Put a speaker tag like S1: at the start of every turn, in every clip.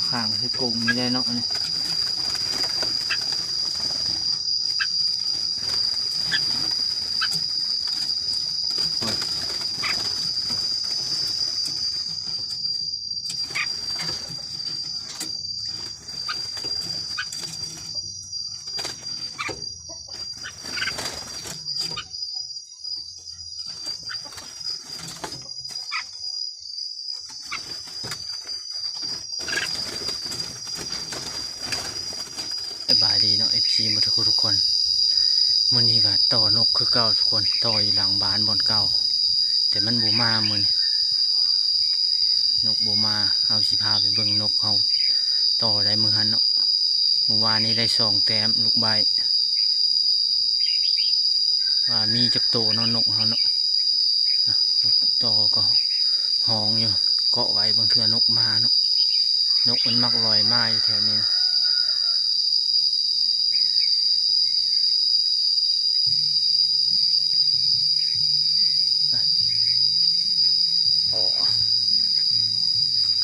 S1: ข้างคือกงไม่ได้เนาะเนี่ยสบายดีเนาะ FC หมดทุกคนมื้อนี้ก็ต่อนกคือเก่าทุกคนต่ออยู่หลังบ้านบอนเก่าแต่มันบ่มามื้อนี้นกบ่มาเอาสิพาไปเบิ่งนกเฮาต่อได้มื้อหันเนาะเมื่อวานนี้ได้2 แต้มลูกใบว่ามีจักโตเนาะนกเฮาเนาะต่อก็ห้องอยู่เกาะไว้บางเทื่อนกมาเนาะนกมันมักลอยมาอยู่แถวนี้นะ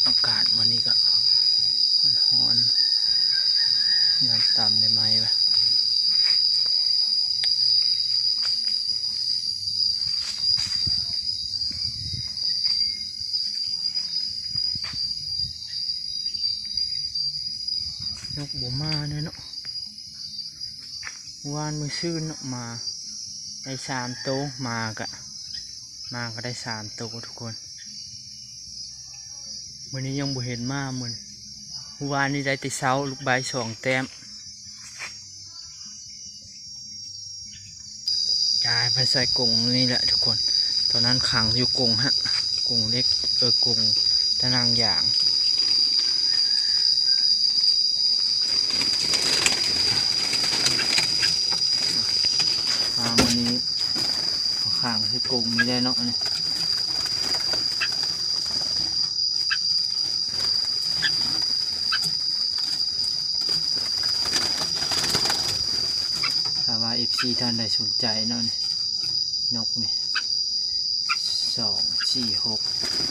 S1: อากาศวันนี้ก็ร้อนๆยามต่ำได้ไหมวะนกบัวมาเนี่ยเนาะวานมือซื่นเนาะมาได้3 โตวมาก็ได้3 โตวทุกคนวันนี้ยังบ่เห็นมาเหมือนวานนี้ได้แต่เช้าลูกใบ2 แต้มย้ายไปใส่กรงนี่แหละทุกคนตอนนั้นขังอยู่กรงฮะกรงเล็กกรงตะนางอย่างวันนี้ข้างคือกรงไม่ได้เนาะเนี่ยถ้าว่า FC ท่านใดสนใจเนาะนกนี่2 4 6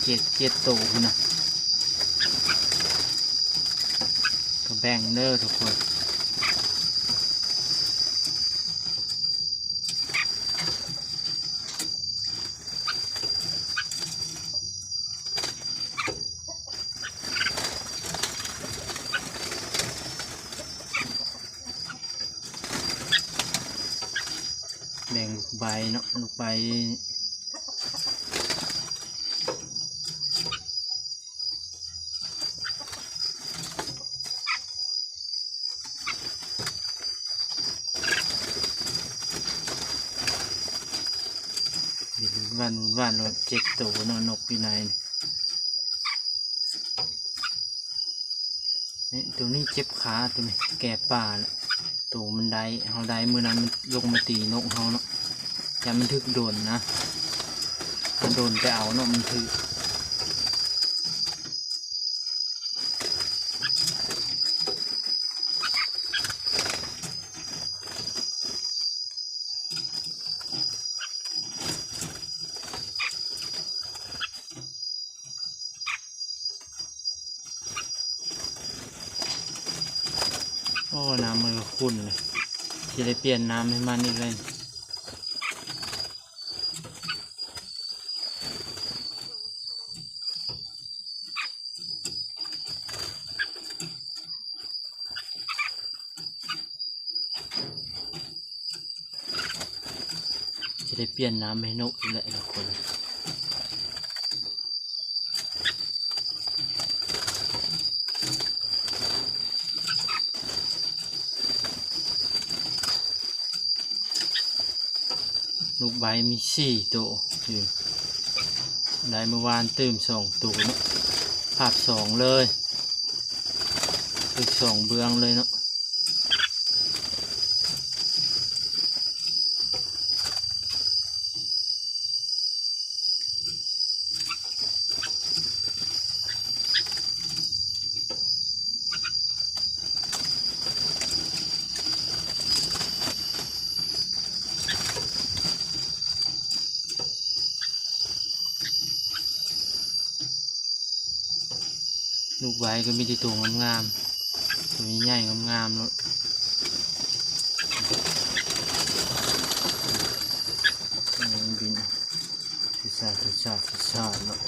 S1: 7 โตนะก็แบ่งเด้อทุกคนแบ่งลูกใบเนาะลูกใบวันเรา7 โตเนาะนกอยู่ในนี่ตัวนี้เจ็บขาตัวนี้แก่ป่าแหละตัวมันได้เฮาได้มือนั้นมันลงมาตีนกเฮาเนาะแต่มันถึกโดนนะมันโดนไปเอาเนาะมันถึกโอ้น้ำมันก็ขุ่นเลยจะได้เปลี่ยนน้ำให้มันอีกเลยจะได้เปลี่ยนน้ำให้นกอีกเลยทุกคนลูกใบมี4 ตัวอยู่ได้เมื่อวานตื่ม2 ตัวเนาะภาพ2เลยคือ2 เบื้องเลยเนาะลู ลูกใบก็มีแต่ตัวงามๆตัวใหญ่งามๆเนาะบินทิศาเนาะ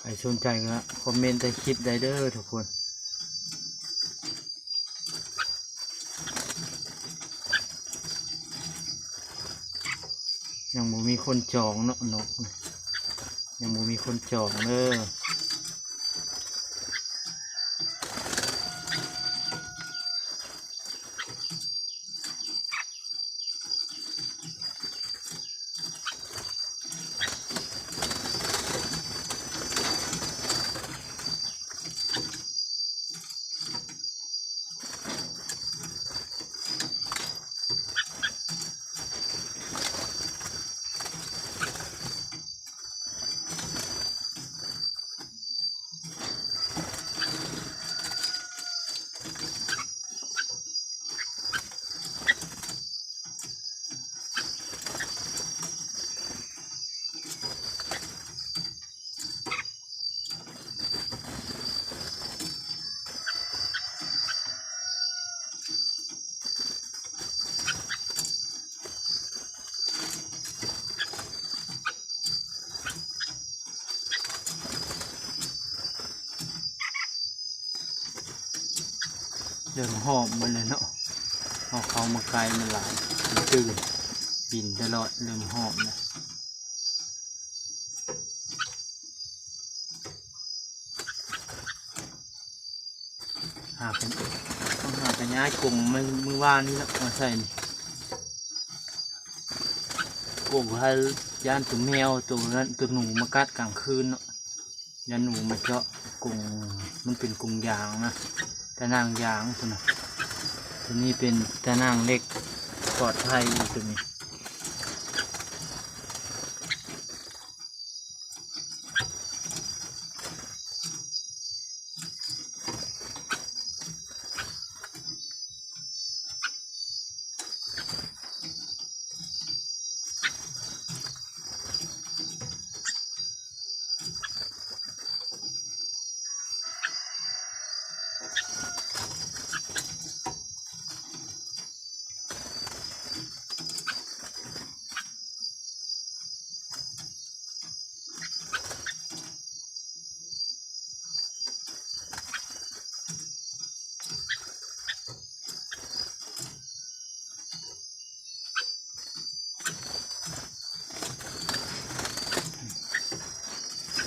S1: ใครสนใจก็คอมเมนต์ใต้คลิปได้เด้อทุกคนยังบ่มีคนจองเนาะนกยังบ่มีคนจองเด้อเริ่มหอมมันเลยเนาะเอาเขามาไกลมันหลายมันตื่นบินตลอดเริ่มหอมนะหาเป็นต้องหาเป็นย้ายกลุ่มมือว่านนี่แล้วมาใส่นี่กลุ่มให้ย่านตัวแมวตัวนั้นตัวหนูมากัดกลางคืนเนาะย่านหนูมาเจาะกลุ่มมันเป็นกลุ่มยางนะตะนางยางตัวน่ะตัวนี้เป็นตะนางเล็กปลอดภัยตัวนี้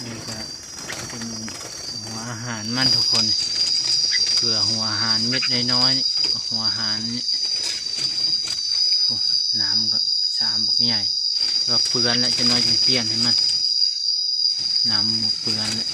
S1: นี่ก็เป็นหัวอาหารมันทุกคนเกลือหัวอาหารเม็ดน้อยๆนี่หัวอาหารนี่น้ำก็ชามบักใหญ่ก็เปลือนแล้วจะน้อยจึงเปลี่ยนให้มันน้ำหมดเปลือนแล้ว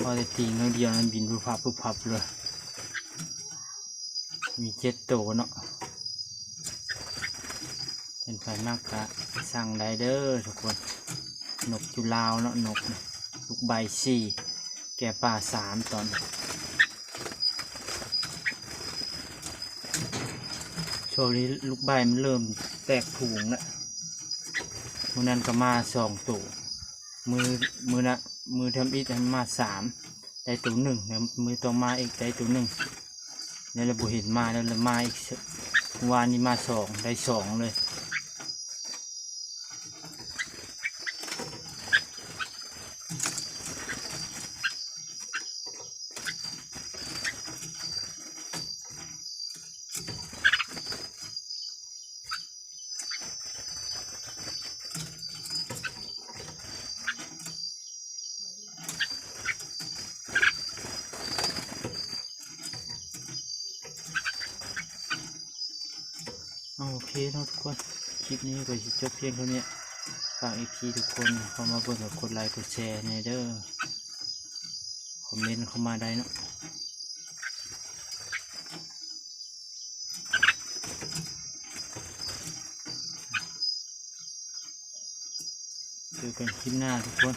S1: อแต่ตีน้อยเดียวนั้นบินพุบพับเลยมี7 ตัวเนาะเป็นไฟมากกะสั่งได้เด้อทุกคนนกจุลาวเนาะนกลูกใบ4แก่ป่า3ตอนช่วงนี้ลูกใบมันเริ่มแตกผูงแล้วมือนั้นก็มา2 ตัวมือทำอีกมา3ได้ตัว1แล้วมือต่อมาอีกได้ตัว1นี่เราบุเห็นมาแล้วเรามาอีกวานนี้มา2ได้2เลยโอเคเนาะทุกคนคลิปนี้ก็จะจบเพียงเท่านี้ฝากอีพีทุกคนเข้ามาเบิ่งกับกดไลค์กดแชร์ในเด้อคอมเมนต์เข้ามาได้เนาะเจอกันคลิปหน้าทุกคน